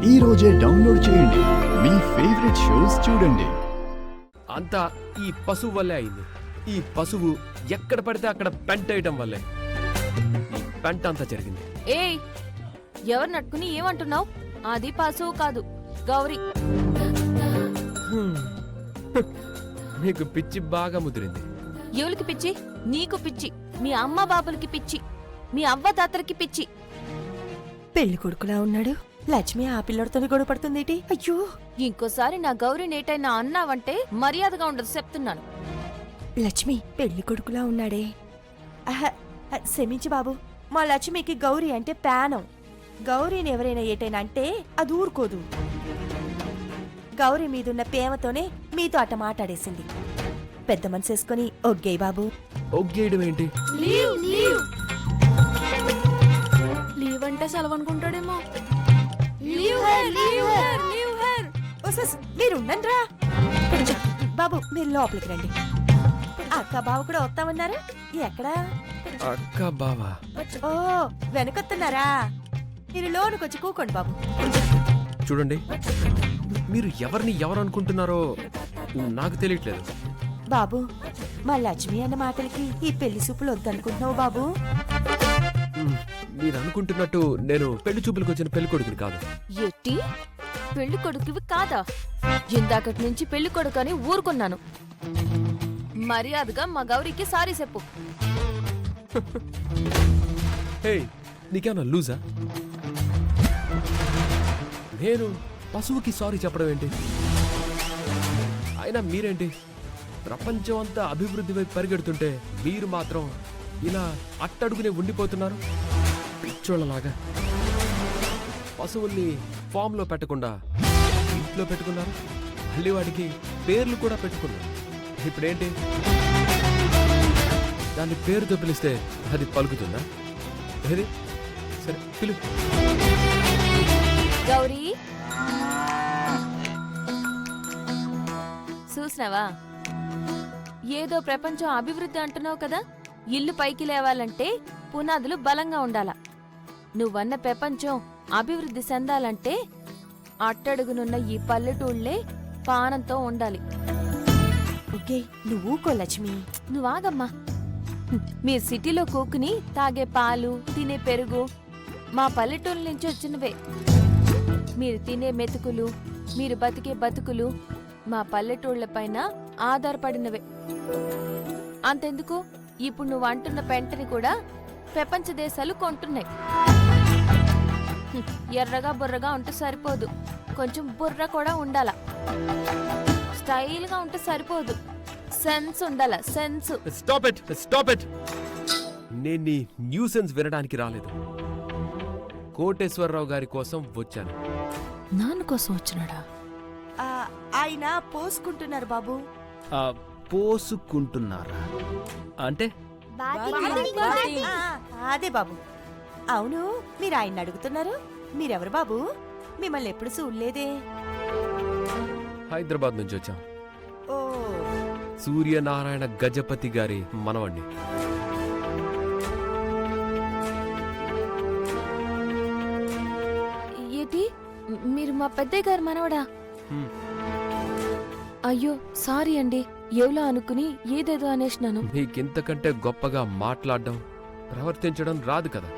ఈ రోజే డౌన్లోడ్ చేయండి. మీ ఫేవరెట్ షోస్ చూడండి. అంతా ఈ పశువు వల్లే అయింది. ఈ పశువు ఎక్కడ పడితే అక్కడ పెంట వేయటం వల్లే ఈ పెంట అంతా జరిగింది. ఏయ్, ఎవరు నట్టుకుని ఏమంటున్నావు? అది పశువు కాదు, గౌరీ. మీకు పిచ్చి బాగా ముదిరింది. ఎవరికి పిచ్చి? నీకు పిచ్చి, మీ అమ్మ బాబులకి పిచ్చి, మీ అవ్వ తాతలకి పిచ్చి. పెళ్లి కొడుకులా ఉన్నాడు. లక్ష్మి ఆ పిల్లడితోనే గొడవ పడుతుందేటి? అయ్యో, ఇంకోసారి నా గౌరీ నేటైనా అన్నావంటే మర్యాదగా ఉండదు చెప్తున్నాను. లక్ష్మి పెళ్లి కొడుకులా ఉన్నాడే. క్షమించి బాబు, మా లక్ష్మికి గౌరీ అంటే ప్రాణం. గౌరీని ఎవరైనా ఏటైనా అంటే అది ఊరుకోదు. గౌరీ మీదున్న ప్రేమతోనే మీతో అట మాట్లాడేసింది. పెద్ద మనసేసుకుని ఒగ్గేయ్ బాబు. ఒగ్గేయడం ఏంటి? లీవ్ అంటే సెలవు అనుకుంటాడేమో. మీరుండండ్రా బాబు, మీరు లోపలికి రండి. అక్క బావ కూడా వస్తామన్నారు. ఎక్కడా? అక్క బావా? ఓ, వెనకొస్తున్నారా? మీరు లోనుకొచ్చి కూకోండి బాబు. చూడండి, మీరు ఎవరిని ఎవరు అనుకుంటున్నారో నాకు తెలియట్లేదు. బాబు, మా లక్ష్మి అన్న మాటలకి ఈ పెళ్లి సూపులు వద్దనుకుంటున్నావు బాబు. మీరు అనుకుంటున్నట్టు నేను పెళ్లి చూపులకు వచ్చిన పెళ్లి కొడుకుని కాదు. ఎట్టి పెళ్లి కొడుకువి కాదా? ఇందాకటి నుంచి పెళ్లి కొడుకు అని ఊరుకున్నాను. మర్యాదగా మా గౌరీకి సారీ చెప్పు. హే, నీకేమన్నా లూజా? నేను పశువుకి సారీ చెప్పడం ఏంటి? అయినా మీరేంటి, ప్రపంచం అంతా అభివృద్ధి వైపు పరిగెడుతుంటే మీరు మాత్రం ఇలా అట్టడుగునే ఉండిపోతున్నారు పిచ్చోళ్ళలాగా. పశువుల్ని ఫామ్ లో పెట్టకుండా ఇంట్లో పెట్టుకున్నారు. మళ్ళీ వాటికి పేర్లు కూడా పెట్టుకున్నారు. ఇప్పుడేంటి, దాన్ని పేరుతో పిలిస్తే అది పలుకుతుందా? ఏది? సరే పిలు. గౌరీ, చూసినావా? ఏదో ప్రపంచం అభివృద్ధి అంటున్నావు కదా. ఇల్లు పైకి లేవాలంటే పునాదులు బలంగా ఉండాలా. నువ్వన్న ప్రపంచం అభివృద్ధి చెందాలంటే అట్టడుగునున్న ఈ పల్లెటూళ్లే పానంతో ఉండాలి. ఓకే, నువ్వు కో లక్ష్మి. నువ్వాగమ్మా. మీరు సిటీలో కూకుని తాగే పాలు, తినే పెరుగు మా పల్లెటూళ్ళ నుంచి వచ్చినవే. మీరు తినే మెతుకులు, మీరు బతికే బతుకులు మా పల్లెటూళ్ల పైన ఆధారపడినవే. అంతెందుకు, ఇప్పుడు నువ్వు అంటున్న పెంటని కూడా ప్రపంచ దేశాలు కొంటున్నాయి. ఎర్రగా బుర్రగా ఉంటే సరిపోదు, కొంచెం బుర్ర కూడా ఉండాల. స్టైల్ గా ఉంటే సరిపోదు, సెన్స్ ఉండాల. Sense. Stop it, stop it. నేను నీ న్యూసెన్స్ వినడానికి రాలేదు. కోటేశ్వరరావు గారి కోసం వచ్చాను. నాన్న కోసం వచ్చినాడా? ఆయన పోసుకుంటున్నారు బాబు. పోసుకుంటున్నారా అంటే? అదే బాబు. అవును, మీరు ఆయన అడుగుతున్నారు. మీరెవరు బాబు? మిమ్మల్ని ఎప్పుడు చూడలేదే. హైదరాబాద్ నుంచి వచ్చాం. ఓ, సూర్యనారాయణ గజపతి గారి మనవణ్ణి. ఏంటి, మీరు మా పెద్దయ్య గారు మనవడా? అయ్యో సారీ అండి, ఎవలో అనుకుని ఏదేదో అనేసినాను. మీకింతకంటే గొప్పగా మాట్లాడడం, ప్రవర్తించడం రాదు కదా.